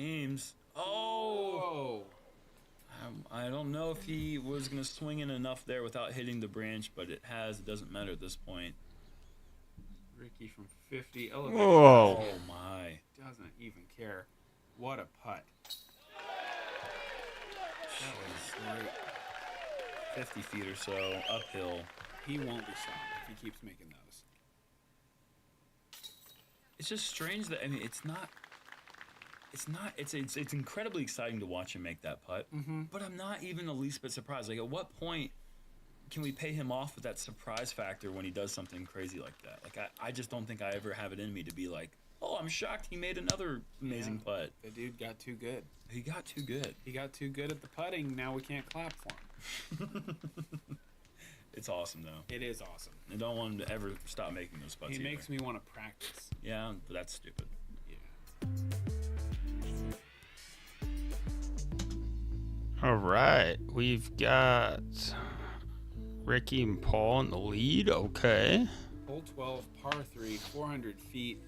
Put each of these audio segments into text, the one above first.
James. Oh! I don't know if he was going to swing in enough there without hitting the branch, but it has. It doesn't matter at this point. Ricky from 50. Elevated. Oh, my. Doesn't even care. What a putt. That was like 50 feet or so uphill. He won't be stopped if he keeps making those. It's just strange that, I mean, it's incredibly exciting to watch him make that putt, but I'm not even the least bit surprised. Like, at what point can we pay him off with that surprise factor when he does something crazy like that? Like, I just don't think I ever have it in me to be like, oh, I'm shocked he made another amazing putt. The dude got too good. He got too good. He got too good at the putting. Now we can't clap for him. It's awesome, though. It is awesome. I don't want him to ever stop making those putts. He makes me want to practice. Yeah, but that's stupid. Yeah. All right, we've got Ricky and Paul in the lead. Okay. Hole 12, par 3, 400 feet.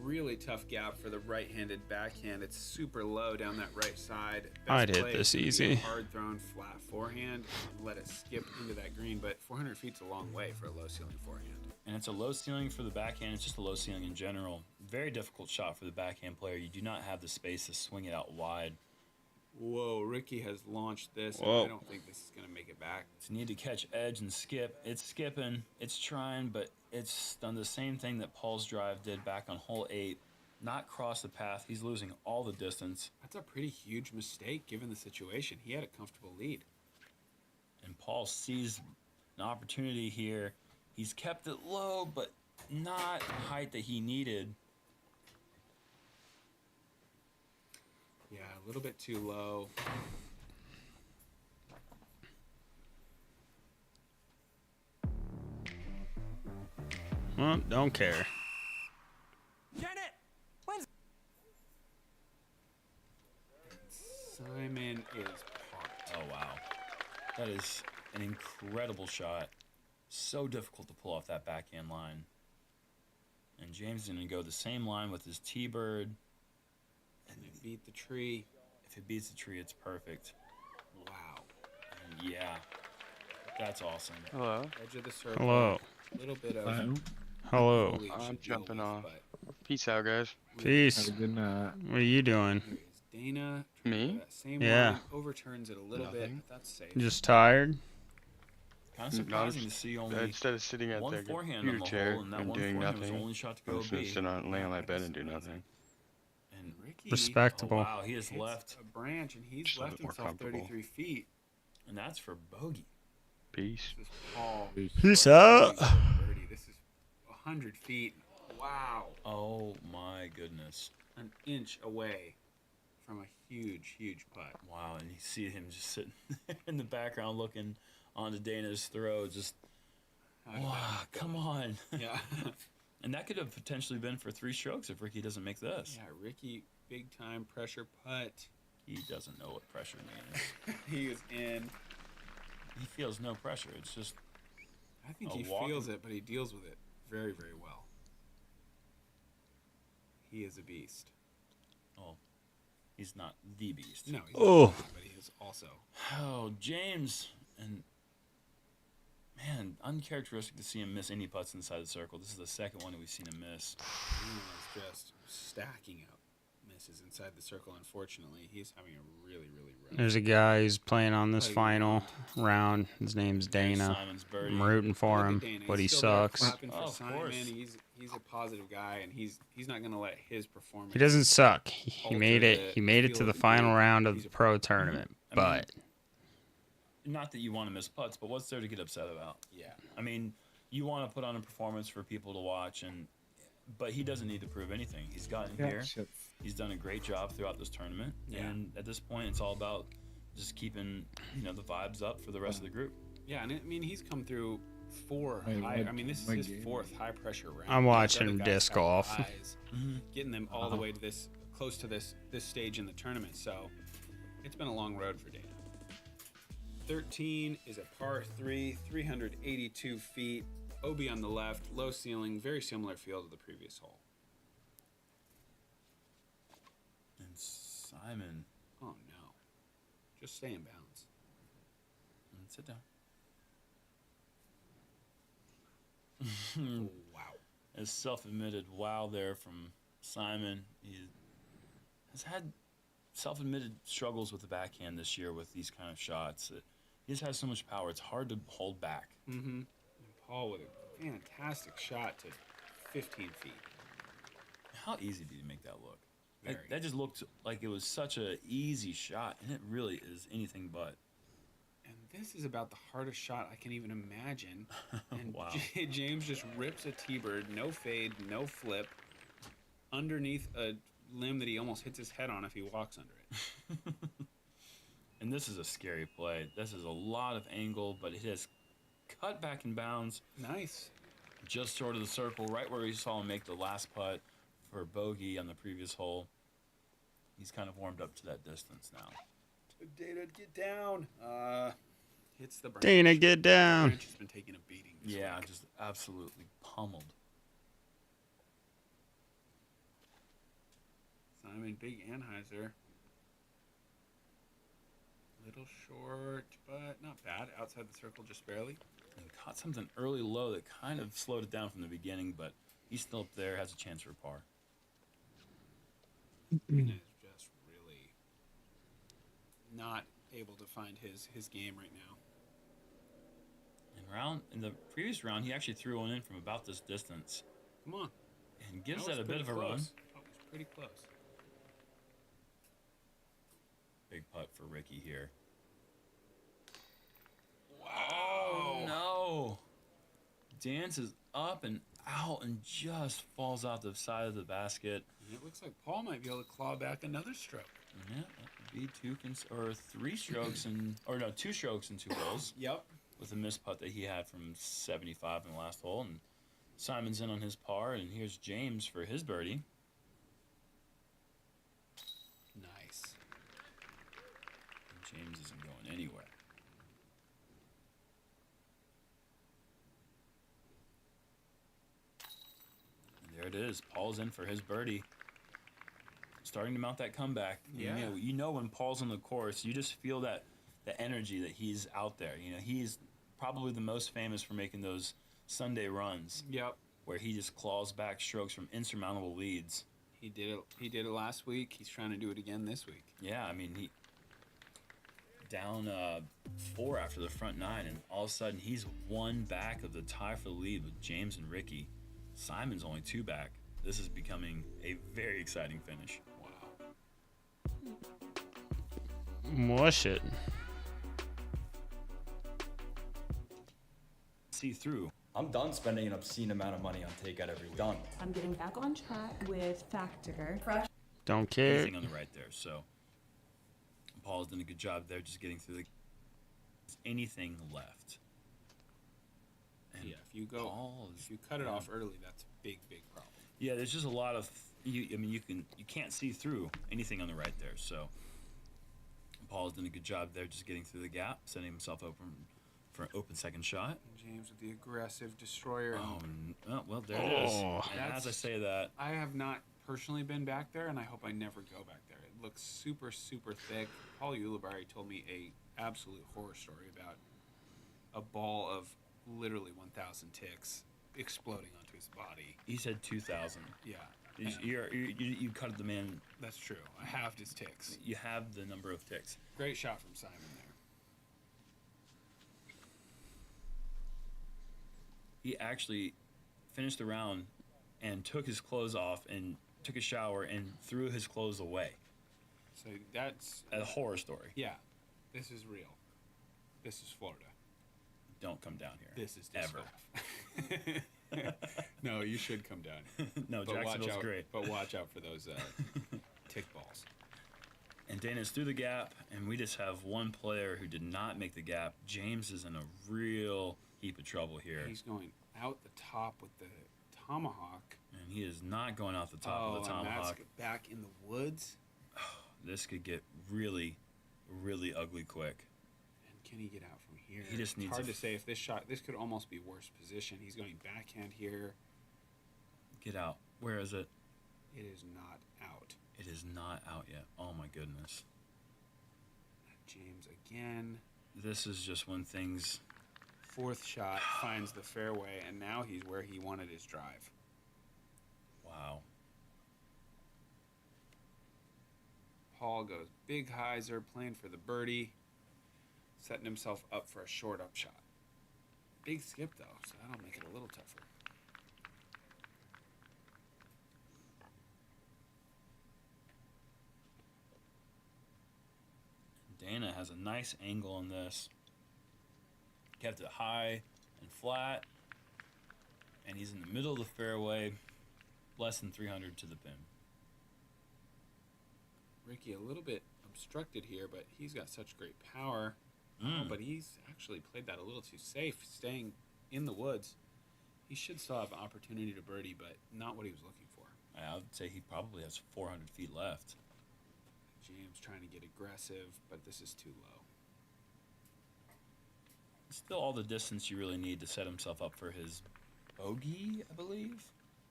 Really tough gap for the right-handed backhand. It's super low down that right side. I'd hit this easy. Hard thrown, flat forehand, and let it skip into that green. But 400 feet's a long way for a low ceiling forehand. And it's a low ceiling for the backhand. It's just a low ceiling in general. Very difficult shot for the backhand player. You do not have the space to swing it out wide. Whoa, Ricky has launched this. Whoa. And I don't think this is going to make it back. It's need to catch edge and skip. It's skipping. It's trying, but it's done the same thing that Paul's drive did back on hole 8. Not cross the path. He's losing all the distance. That's a pretty huge mistake given the situation. He had a comfortable lead. And Paul sees an opportunity here. He's kept it low, but not the height that he needed. Yeah, a little bit too low. Well, don't care. Simon is parked. Oh, wow. That is an incredible shot. So difficult to pull off that backhand line. And James is going to go the same line with his T-bird. And it beat the tree. If it beats the tree, it's perfect. Wow. And yeah, that's awesome. Hello. Edge of the circle. Hello. A little bit of... Hello. foliage to I'm deal jumping with, off. but Peace out, guys. Peace. Have a good night. What are you doing? here is Dana. Me? That same Yeah. line, overturns it a little bit, Nothing. but that's safe. Just tired? Kind of surprising to see only Instead of sitting at one the forehand on computer the chair hole, and that and one doing forehand was nothing, only shot to I'm go just gonna B. sit on, lay on my bed and do nothing. And Ricky Respectable. Oh, wow, he has hits left, a branch, and he's Just a left bit more himself comfortable. 33 feet. and that's for bogey. Peace. This is Paul. Peace out. Birdie. This is 100 feet. Wow. Oh my goodness. An inch away from a huge, huge putt. Wow, and you see him just sitting in the background looking onto Dana's throw, just, wow, come on. Yeah. And that could have potentially been for 3 strokes if Ricky doesn't make this. Yeah, Ricky, big time pressure putt. He doesn't know what pressure means. He is in. He feels no pressure. It's just, I think A he walk- feels it, but he deals with it very, very well. He is a beast. he's not the beast. No, he's Oh. not, but he is also. Oh, James. And, man, uncharacteristic to see him miss any putts inside the circle. This is the second one that we've seen him miss. He is just stacking up misses inside the circle. Unfortunately, he's having a really, really rough. There's a guy who's playing on this final round. His name's Dana. Simon's birdie. I'm rooting for Look him, at Dana. but he He's still there sucks. clapping for Oh, of Simon. course. He's a positive guy, and he's not going to let his performance. He doesn't suck. He alter made it. the He made it to feel the of the final group. round of He's the a pro tournament, I mean, but Not that you want to miss putts, but what's there to get upset about? Yeah. I mean, you want to put on a performance for people to watch, but he doesn't need to prove anything. He's gotten here. He's done a great job throughout this tournament, Yeah. and at this point, it's all about just keeping the vibes up for the rest of the group. Yeah, and I mean, he's come through 4 Wait, high. what- I mean, this is what his game? 4th high pressure round. I'm Those watching other guys disc have golf. highs, getting them all the way to this, close to this stage in the tournament. So it's been a long road for Dana. 13 is a par 3, 382 feet. OB on the left, low ceiling, very similar feel to the previous hole. And Simon. Oh no. Just stay in bounds. Sit down. Oh, wow. A self-admitted wow there from Simon. He has had self-admitted struggles with the backhand this year with these kind of shots. He just has so much power. It's hard to hold back. Mm-hmm. And Paul with a fantastic shot to 15 feet. How easy did he make that look? Very. That just looked like it was such an easy shot, and it really is anything but. And this is about the hardest shot I can even imagine. And Wow. James just rips a T-bird, no fade, no flip, underneath a limb that he almost hits his head on if he walks under it. And this is a scary play. This is a lot of angle, but it has cut back in bounds. Nice. Just short of the circle, right where we saw him make the last putt for bogey on the previous hole. He's kind of warmed up to that distance now. Dana, get down. Hits the branch. Dana, get The down. branch has been taking a beating. this Yeah, week. just absolutely pummeled. Simon, big Anheuser. Little short, but not bad. Outside the circle, just barely. And caught something early low that kind of slowed it down from the beginning, but he's still up there, has a chance for par. Dana is just really not able to find his game right now. In the previous round, he actually threw one in from about this distance Come on. and gives That that a was bit of a pretty run. close. That was pretty close. Big putt for Ricky here. Wow. No. Dances up and out and just falls out the side of the basket. And it looks like Paul might be able to claw back another stroke. Yeah, that would be two strokes and 2 strokes and 2 holes Yep. with a missed putt that he had from 75 in the last hole. And Simon's in on his par, and here's James for his birdie. Nice. And James isn't going anywhere. And there it is. Paul's in for his birdie. Starting to mount that comeback. Yeah. You know when Paul's on the course, you just feel the energy that he's out there. You know, he's probably the most famous for making those Sunday runs Yep. where he just claws back strokes from insurmountable leads. He did it. He did it last week. He's trying to do it again this week. Yeah, I mean, he down 4 after the front 9, and all of a sudden he's 1 back of the tie for the lead with James and Ricky. Simon's only 2 back. This is becoming a very exciting finish. Wow. Mush it. See through. I'm done spending an obscene amount of money on takeout every week. Done. I'm getting back on track with Factor. Don't care. Anything on the right there. So Paul's done a good job there, just getting through the anything left. And Yeah. If you cut it off early, that's a big problem. yeah, there's just a lot of you can't see through anything on the right there. So Paul's done a good job there, just getting through the gap, setting himself open for an open second shot. And James with the aggressive destroyer. Well, there it is. Oh. And as I say that, I have not personally been back there, and I hope I never go back there. It looks super, super thick. Paul Ulibarri told me a absolute horror story about a ball of literally 1,000 ticks exploding onto his body. he said 2,000. Yeah, You cut the man. that's true. I halved his ticks. You have the number of ticks. Great shot from Simon there. He actually finished the round and took his clothes off and took a shower and threw his clothes away. So that's A horror story. yeah. This is real. This is Florida. Don't come down here. This is ever. ever. No, you should come down here. No, But watch Jacksonville's out. great. But watch out for those tick balls. And Dana's through the gap, and we just have one player who did not make the gap. James is in a real heap of trouble here, He's going out the top with the tomahawk. and he is not going off the top of the and that's tomahawk. back in the woods. This could get really, really ugly quick. And can he get out from here? He just needs It's hard a to say if this could almost be worse position. He's going backhand here. Get out. Where is it? It is not out. It is not out yet. Oh my goodness. James again. This is just when things. Fourth shot finds the fairway, and now he's where he wanted his drive. Wow. Paul goes big hyzer, playing for the birdie, setting himself up for a short up shot. Big skip, though, so that'll make it a little tougher. Dana has a nice angle on this. Kept it high and flat. And he's in the middle of the fairway, less than 300 to the pin. Ricky a little bit obstructed here, but he's got such great power. Oh, but he's actually played that a little too safe, staying in the woods. He should still have an opportunity to birdie, but not what he was looking for. I would say he probably has 400 feet left. James trying to get aggressive, but this is too low. Still all the distance you really need to set himself up for his bogey, I believe.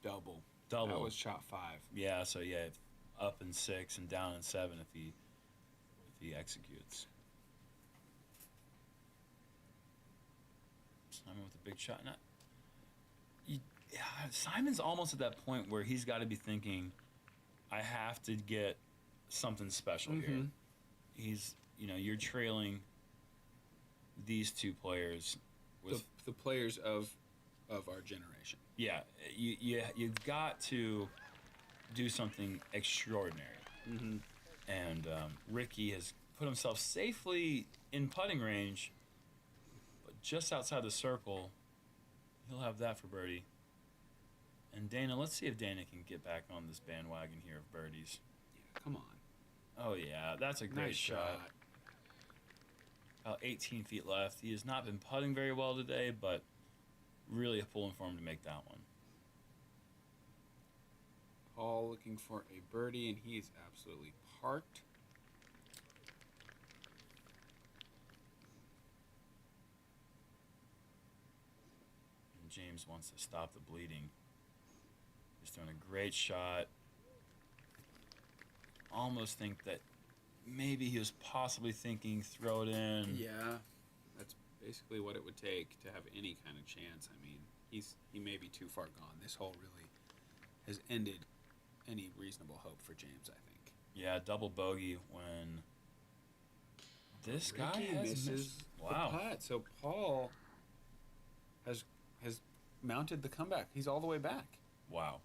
Double. Double. That was shot 5. Yeah, so yeah, up in 6 and down in 7 if he executes. Simon with a big shot. Simon's almost at that point where he's got to be thinking, I have to get something special here. He's, you're trailing these two players with The players of our generation. yeah, you've got to do something extraordinary. And Ricky has put himself safely in putting range, but just outside the circle, he'll have that for birdie. And Dana, let's see if Dana can get back on this bandwagon here of birdies. Yeah, come on. Oh yeah, that's a great Nice shot. About 18 feet left. He has not been putting very well today, but really pulling for him to make that one. Paul looking for a birdie, and he's absolutely parked. And James wants to stop the bleeding. He's doing a great shot. Almost think that maybe he was possibly thinking throw it in. Yeah, that's basically what it would take to have any kind of chance. I mean, he may be too far gone. This hole really has ended any reasonable hope for James, I think. Yeah, double bogey when this guy Ricky has misses missed. the Wow. putt. So Paul has mounted the comeback. He's all the way back Wow.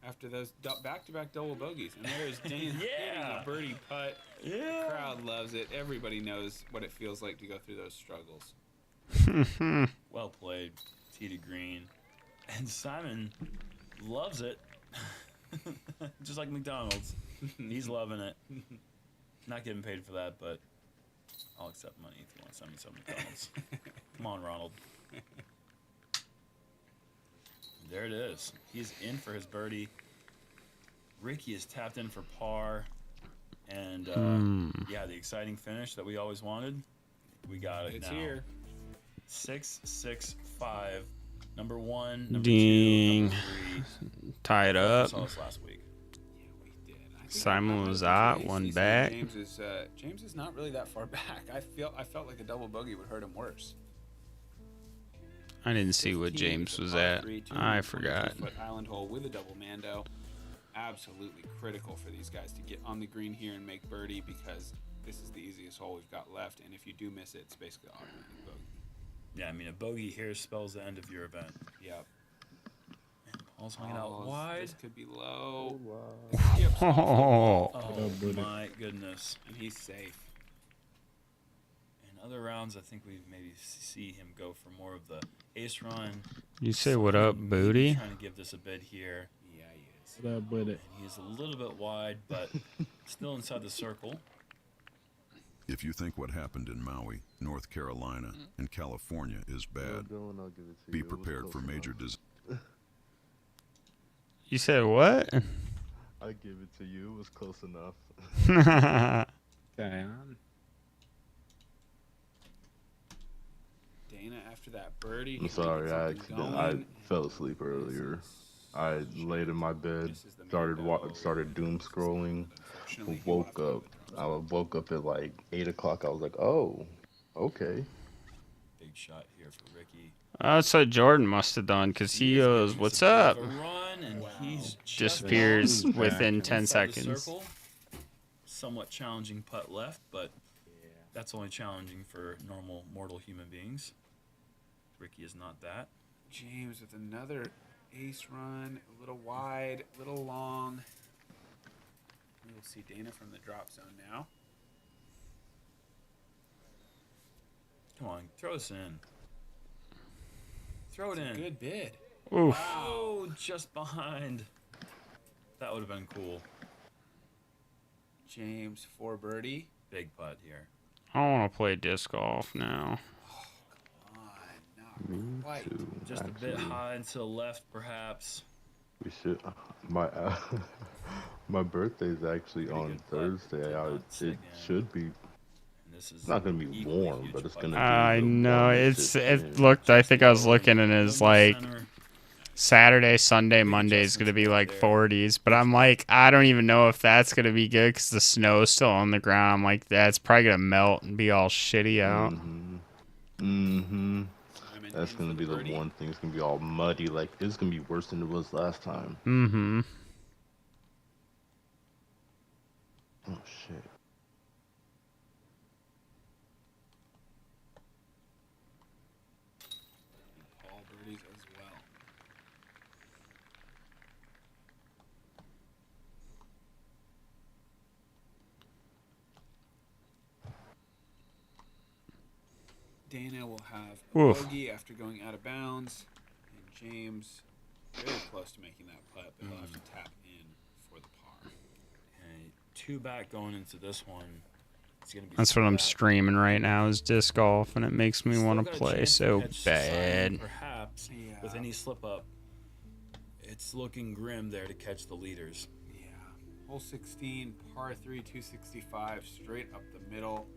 after those back-to-back double bogeys. And there's Dana hitting Yeah. a birdie putt. Yeah. The crowd loves it. Everybody knows what it feels like to go through those struggles. Well played, tee to green. And Simon loves it. Just like McDonald's. He's loving it. Not getting paid for that, but I'll accept money if you want to send me some McDonald's. Come on, Ronald. There it is. He's in for his birdie. Ricky is tapped in for par. And, yeah, the exciting finish that we always wanted. We got it It's now. here. 6-6-5. Number 1, number Ding. 2, number 3. Tie it up. Saw this last week. Yeah, we did. I think Simon I was mentioned out, to one AC, back. James is not really that far back. I felt like a double bogey would hurt him worse. I didn't see what 15, James it's a was par at. 3, I forgot. 222-foot island hole with a double mando. Absolutely critical for these guys to get on the green here and make birdie, because this is the easiest hole we've got left, and if you do miss it, it's basically automatic bogey. Yeah, I mean, a bogey here spells the end of your event. Yep. Paul's hanging out Oh, wide. This could be low. Oh, Oh, my goodness. And he's safe. In other rounds, I think we maybe see him go for more of the ace run. you say what up, Maybe booty? Trying to give this a bid here. Yeah, he is. What up with it? And he's a little bit wide, but still inside the circle. If you think what happened in Maui, North Carolina, and California is bad, be prepared for major disaster. You said what? I give it to you. It was close enough. Okay. Dana, after that birdie, I'm sorry. I I fell asleep earlier. I laid in my bed, This is the main started doom scrolling, Unfortunately, he woke lost me up. with those. I woke up at like 8 o'clock. I was like, oh, okay. Big shot here for Ricky. That's what Jordan must have done, because he is goes, giving us "What's a bit up?" of a run, and he's just Disappears He's within back. 10 inside the seconds. circle. Somewhat challenging putt left, but that's only challenging for normal mortal human beings. Ricky is not that. James with another ace run, a little wide, a little long. We will see Dana from the drop zone now. Come on, throw us in. Throw it in. Good bid. Oof. Oh, just behind. That would have been cool. James for birdie. Big putt here. I want to play disc golf now. Not Me quite. too. Just a bit high and to the left, perhaps. We should. My my birthday's actually Pretty on good putt. Thursday. Did not It stick in. should be. And this is It's not gonna be equally warm, huge but it's putt. gonna be. I the know, warmest it been. looked, I think I was Just looking and it's almost like center. Saturday, Sunday, Big Monday is going to be adjustments like right 40s, but I'm like, I don't even know if that's going to be good because the snow's still on the ground. I'm like, that's probably going to melt and be all shitty out. Simon That's in gonna for be the birdie. one thing. It's gonna be all muddy. Like it's gonna be worse than it was last time. Mm-hmm. Oh shit. Paul birdies as well. Dana will have a Oof. bogey after going out of bounds. And James very close to making that putt, but he'll have to tap in for the par. Okay, 2 back going into this one. It's gonna be That's what I'm flat. streaming right now is disc golf, and it makes me Still want got to a play chance to so catch Simon, bad. Perhaps with Yeah. any slip up, it's looking grim there to catch the leaders. Yeah. Hole 16, par 3, 265, straight up the middle.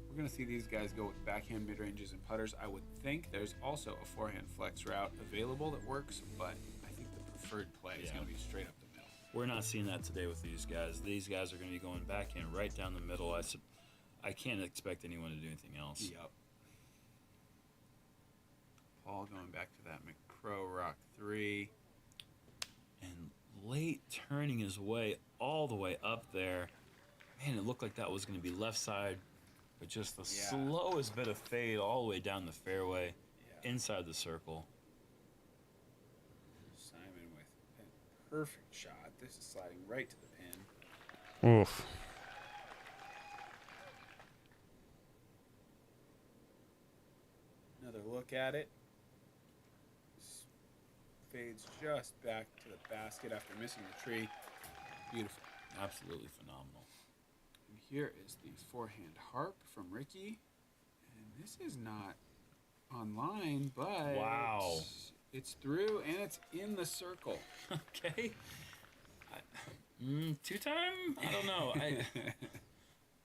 We're going to see these guys go with backhand mid-ranges and putters. I would think there's also a forehand flex route available that works, but I think the preferred play is Yeah. going to be straight up the middle. We're not seeing that today with these guys. These guys are going to be going backhand right down the middle. I can't expect anyone to do anything else. Yep. Paul going back to that McCrow Rock 3. And late turning his way all the way up there. Man, it looked like that was going to be left side, but just the slowest bit of fade all the way down the fairway, inside the circle. Simon with a perfect shot. This is sliding right to the pin. Oof. Another look at it. Fades just back to the basket after missing the tree. Beautiful. Absolutely phenomenal. And here is the forehand harp from Ricky. And this is not online, but Wow. it's through and it's in the circle. Okay. 2-time? I don't know. I'm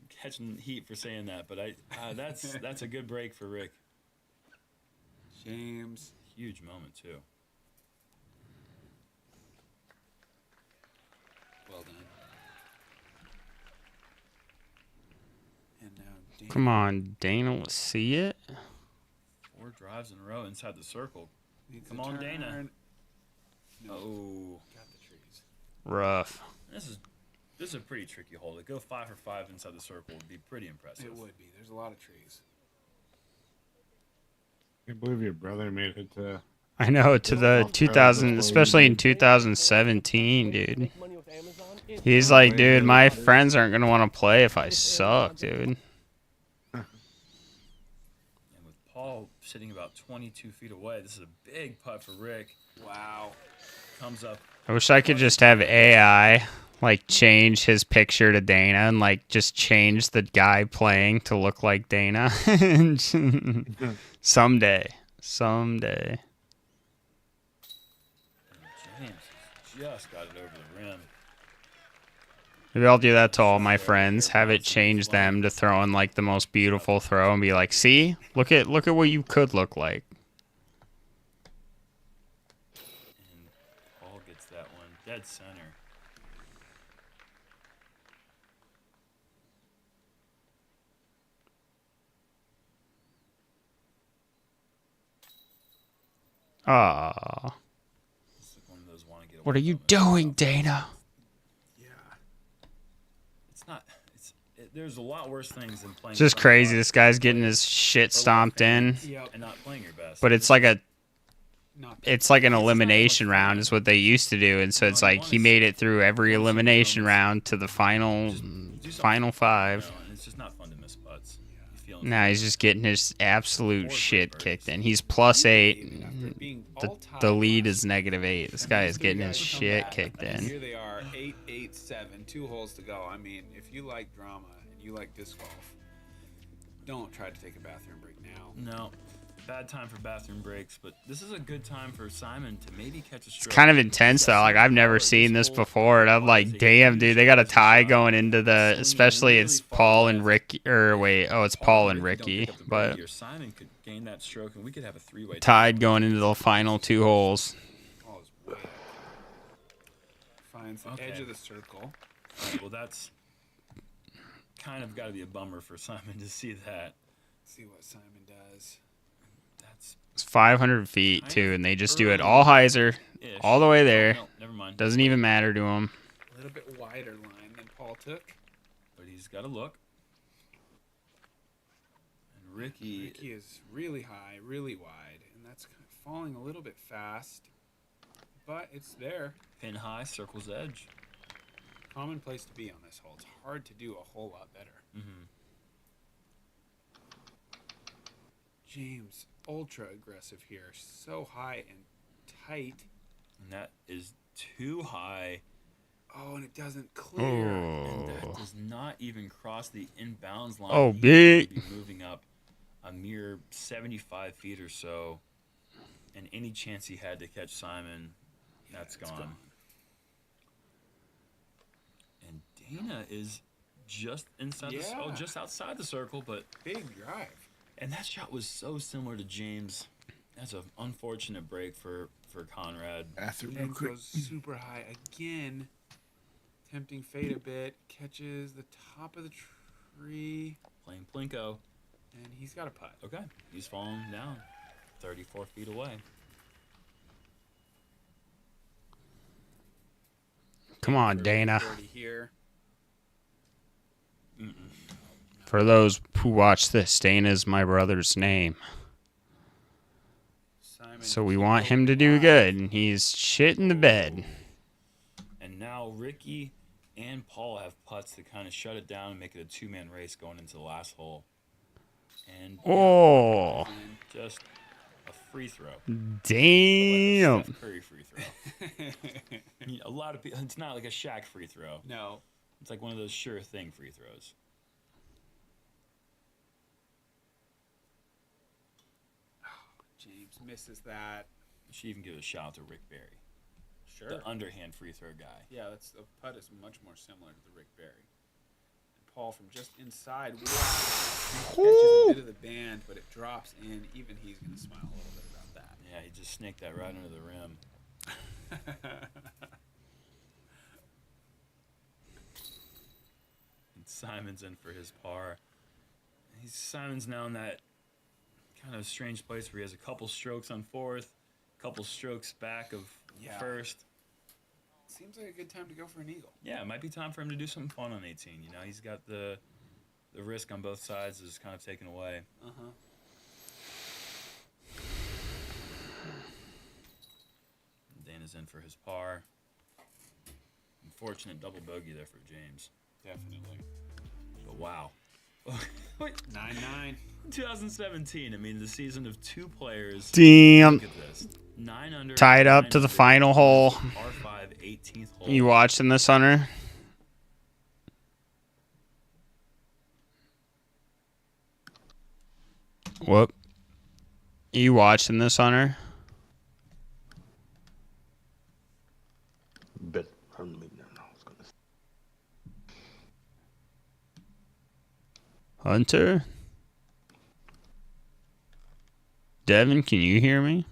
catching heat for saying that, but that's a good break for Rick. James. Huge moment too. Well done. And now Dana. Come on, Dana, let's see it. 4 drives in a row inside the circle. Needs Come a on, Dana. turn. No, Oh, got the trees. Rough. this is a pretty tricky hole. To go 5 for 5 inside the circle would be pretty impressive. It would be. There's a lot of trees. I can't believe your brother made it to. I know, to the 2000, especially in 2017, dude. He's like, dude, my friends aren't going to want to play if I suck, dude. And with Paul sitting about 22 feet away, this is a big putt for Rick. Wow. Comes up. I wish I could just have AI, like, change his picture to Dana and, like, just change the guy playing to look like Dana. Someday. James just got it over the rim. Maybe I'll do that to all my friends. Have it change them to throwing, like, the most beautiful throw and be like, see? Look at what you could look like. And Paul gets Dead center. Ah. This is one of those wanna get What away are you from it. doing, Dana? Yeah. It's not. There's a lot worse things than playing. It's just in front of crazy. a This guy's getting players his shit or with stomped in. fans and not playing your best. But it's like a Not it's like an It's just not that much elimination round fun. is what they used to do, and so You it's know, you like wanna he made see- it through every you wanna see elimination moments. round to the final Just do something final fun, five. you know, and it's just not fun to miss putts. You feel Now he's just getting his absolute Four shit birdies. kicked in. He's plus even after 8. being The, all tied the lead last is -8. This guy is getting his guys come shit back, kicked and in. here they are, 8, 8, 7, 2 holes to go. I mean, if you like drama and you like disc golf, don't try to take a bathroom break now. No, bad time for bathroom breaks, but this is a good time for Simon to maybe catch a stroke. It's kind of intense though. Like I've never seen this before, and I'm like, damn, dude, they got a tie going into the. Especially it's Paul and Ricky, or wait, oh, it's Paul and Ricky, but Simon could gain that stroke, and we could have a three-way tied going into the final 2 holes. Oh, it's way up. Finds the edge of the circle. Right, well, that's kind of got to be a bummer for Simon to see that. See what Simon does. That's It's 500 feet too, and they just do it all hyzer, ish. all the way there. No, never mind. Doesn't even matter to him. A little bit wider line than Paul took. But he's got to look. And Ricky is really high, really wide, and that's kind of falling a little bit fast, but it's there. pin high, circle's edge. Common place to be on this hole. It's hard to do a whole lot better. Mm-hmm. James, ultra aggressive here. So high and tight. And that is too high. Oh, and it doesn't clear. And that does not even cross the inbounds line. Oh, He's big. gonna be moving up a mere 75 feet or so. And any chance he had to catch Simon, that's gone. And Dana is just inside just outside the circle, but Big drive. and that shot was so similar to James. That's an unfortunate break for Conrad. James goes super high again. Tempting fade a bit. Catches the top of the tree. Playing Plinko. And he's got a putt. Okay, he's falling down 34 feet away. Come on, Dana. Birdie here. For those who watch this, Dana's my brother's name. Simon So we want him to do good, and he's shit in the bed. And now Ricky and Paul have putts to kind of shut it down and make it a two-man race going into the last hole. And Oh, just a free throw. damn. Like a Steph Curry free throw. A lot of people. It's not like a Shaq free throw. No. It's like one of those sure thing free throws. James misses that. You should even give a shout out to Rick Barry, Sure. the underhand free throw guy. Yeah, that's the putt is much more similar to the Rick Barry. And Paul from just inside catches a bit of the band, but it drops in. Even he's gonna smile a little bit about that. Yeah, he just snaked that right under the rim. And Simon's in for his par. Simon's now in that kind of strange place where he has a couple strokes on fourth, couple strokes back of first. Seems like a good time to go for an eagle. Yeah, it might be time for him to do something fun on 18. You know, he's got the risk on both sides is kind of taken away. Uh-huh. Dana's in for his par. Unfortunate double bogey there for James. Definitely. But wow. Wait, 9-9. 2017. I mean, the season of two players. Damn. Look at this. 9 under. Tied up 9 to the under, final hole. R5, 18th hole. You watching this, Hunter? Whoop. You watching this, Hunter? Bet I was gonna say. Hunter? Devin, can you hear me?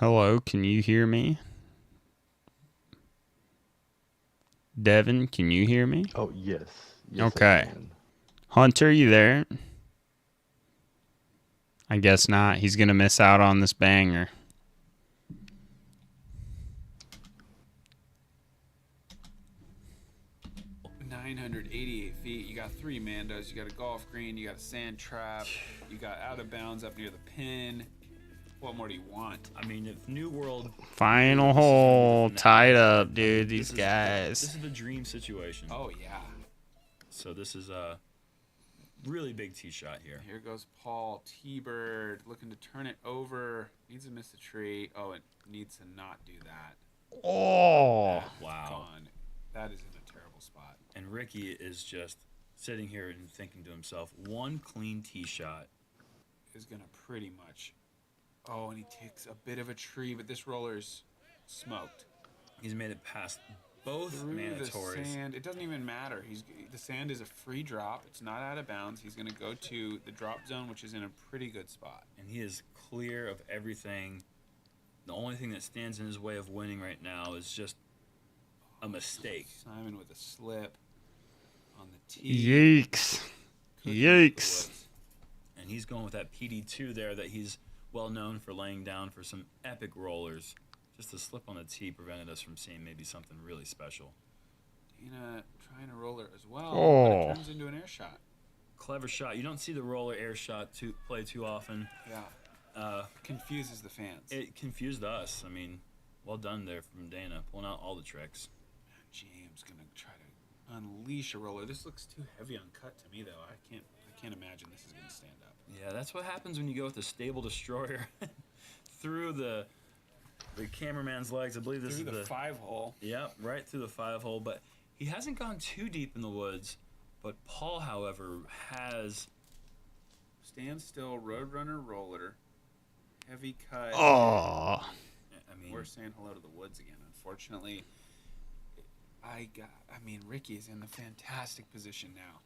Hello, can you hear me? Devin, can you hear me? Oh, yes. Yes, Okay. I can. Hunter, you there? I guess not. He's going to miss out on this banger. $988 feet. You got 3 Mandos. You got a golf green. You got a sand trap. You got out of bounds up near the pin. What more do you want? I mean, if New World Final this is hole. the Tied finale, up, dude. These this guys. is the dream situation. Oh, yeah. So this is a really big tee shot here. Here goes Paul T-Bird looking to turn it over. Needs to miss the tree. Oh, it needs to not do that. Oh. That's Wow. gone. That is in a terrible spot. And Ricky is just sitting here and thinking to himself, one clean tee shot. Is going to pretty much... Oh, and he takes a bit of a tree, but this roller's smoked. He's made it past both Through the mandatories. sand. It doesn't even matter. The sand is a free drop. It's not out of bounds. He's going to go to the drop zone, which is in a pretty good spot. And he is clear of everything. The only thing that stands in his way of winning right now is just a mistake. Simon with a slip on the tee. Yikes. Cooking Yikes. the woods. And he's going with that PD2 there that he's well known for laying down for some epic rollers. Just a slip on the tee prevented us from seeing maybe something really special. Dana trying to roller as well, Oh. but it turns into an air shot. Clever shot. You don't see the roller air shot play too often. Yeah. Confuses the fans. It confused us. I mean, well done there from Dana, pulling out all the tricks. James gonna try to unleash a roller. This looks too heavy on cut to me, though. I can't imagine this is gonna stand up. Yeah, that's what happens when you go with the stable destroyer through the cameraman's legs. I believe this Through is the 5-hole. Yep, right through the 5-hole. But he hasn't gone too deep in the woods. But Paul, however, has. Stand still, Roadrunner roller, heavy cut. Oh. I mean, We're saying hello to the woods again. Unfortunately, Ricky's in the fantastic position now.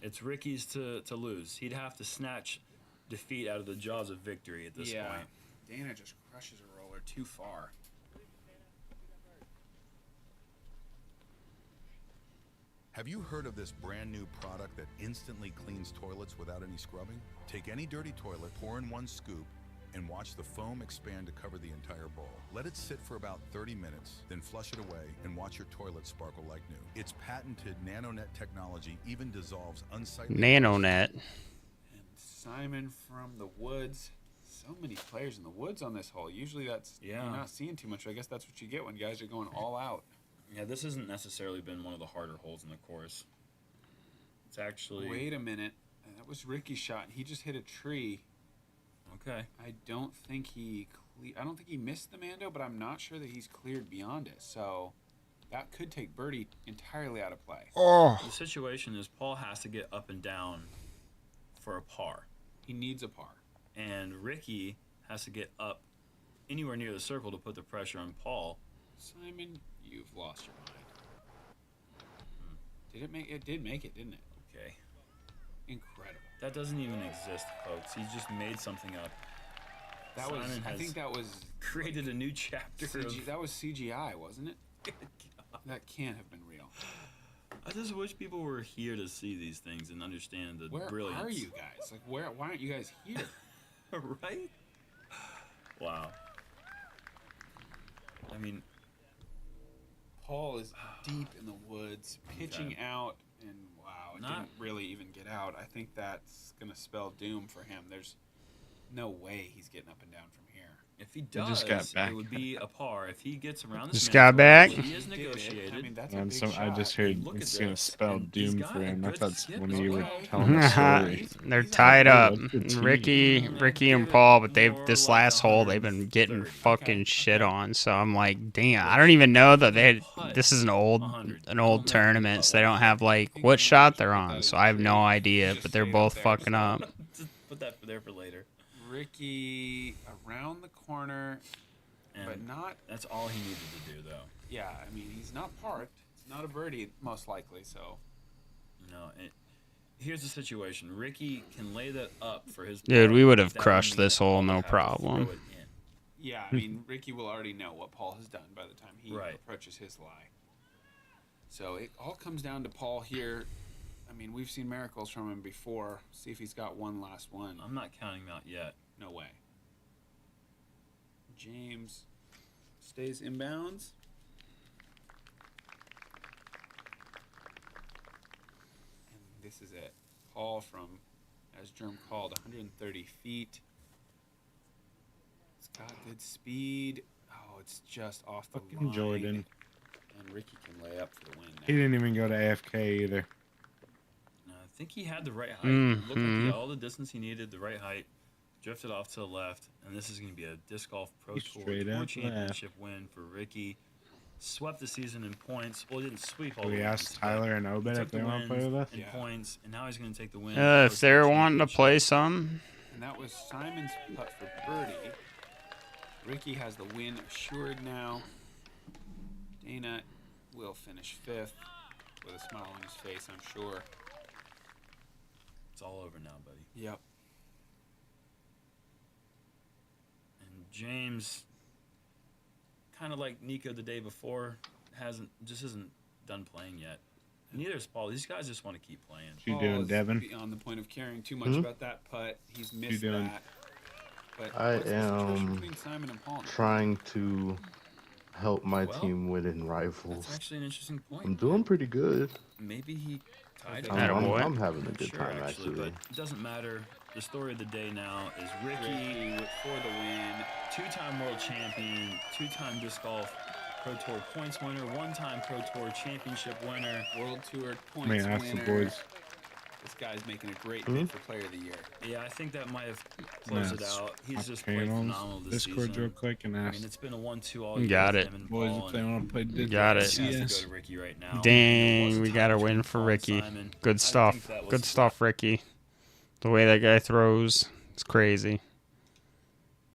it's Ricky's to lose. He'd have to snatch defeat out of the jaws of victory at this point. Dana just crushes a roller too far. Have you heard of this brand new product that instantly cleans toilets without any scrubbing? Take any dirty toilet, pour in 1 scoop, and watch the foam expand to cover the entire bowl. Let it sit for about 30 minutes, then flush it away and watch your toilet sparkle like new. Its patented NanoNet technology even dissolves unsightly... NanoNet. And Simon from the woods. So many players in the woods on this hole. Usually you're not seeing too much. I guess that's what you get when guys are going all out. Yeah, this hasn't necessarily been one of the harder holes in the course. It's actually... Wait a minute. That was Ricky's shot. He just hit a tree. Okay. I don't think he missed the Mando, but I'm not sure that he's cleared beyond it. So that could take birdie entirely out of play. Oh. The situation is Paul has to get up and down for a par. He needs a par. And Ricky has to get up anywhere near the circle to put the pressure on Paul. Simon, you've lost your mind. Did it make it? Did make it, didn't it? Okay. Incredible. That doesn't even exist, folks. He just made something up. That was. Simon I has think that was created a new chapter. that was CGI, wasn't it? That can't have been real. I just wish people were here to see these things and understand the brilliance. Where are you guys? Like, why aren't you guys here? Right? Wow. I mean, Paul is deep in the woods, pitching out, and wow, it didn't really even get out. I think that's going to spell doom for him. There's no way he's getting up and down from here. if he does, just got back. it would be a par. If he gets around Just this got man, back? he is negotiated. I mean, that's a And big so shot. I just heard Look at it's gonna this. spell And he's doom got for a him. I good thought skip when as you were well. telling the story. They're tied up. What's the team? Ricky and Paul, but this last hole they've been getting fucking shit on. So I'm like, damn, I don't even know that this is an old tournament, so they don't have like what shot they're on. So I have no idea, but they're both fucking up. Just put that there for later. Ricky around the corner, And but not. that's all he needed to do, though. Yeah, I mean, he's not parked. It's not a birdie, most likely. So No, here's the situation. Ricky can lay that up for his. Dude, par we would have without crushed meaning this hole, Paul would no have to problem. throw it in. Yeah, I mean, Ricky will already know what Paul has done by the time he approaches his lie. So it all comes down to Paul here. I mean, we've seen miracles from him before. See if he's got one last one. I'm not counting him out yet. No way. James stays inbounds. And this is it. Paul from, as Germ called, 130 feet. It's got good speed. Oh, it's just off the Fucking line. Jordan. And Ricky can lay up for the win now. He didn't even go to AFK either. I think he had the right height. It looked like he had all the distance he needed, the right height. Drifted off to the left, and this is going to be a Disc Golf Pro Tour Championship win for Ricky. Swept the season in points. Well, he didn't sweep all the We wins. asked Tyler and Obed if they want to play with us. In points, and now he's going to take the win. If they're wanting to play some. And that was Simon's putt for birdie. Ricky has the win assured now. Dana will finish 5th with a smile on his face, I'm sure. It's all over now, buddy. Yep. And James, kind of like Nico the day before, isn't done playing yet. Neither is Paul. These guys just want to keep playing. You doing, Devin? Beyond the point of caring too much about that putt. He's missed that. But I what's the situation am between Simon and Paul now? trying to help my team win in That's rivals. actually an interesting point. I'm doing pretty good. Maybe he tied it. I'm having a good Sure, time, actually. But it doesn't matter. The story of the day now is Ricky for the win. 2-time world champion, 2-time disc golf Pro Tour points winner, 1-time Pro Tour championship winner, World Tour points ask the winner. boys. This guy's making a great bid for Player of the Year. Yeah, I think that might have closed it out. He's just played Channels, phenomenal this Discord season. real quick and I ask mean, it's been a 1-2 all You year got with it. him and boys Paul, if they and want to play Discord. Got it. he has to Yes. go to Ricky right now. Dang, It was we a got a tie win between for Paul and Ricky. Simon. I Good think stuff. that was Good stuff, Ricky. The way that guy throws, it's crazy.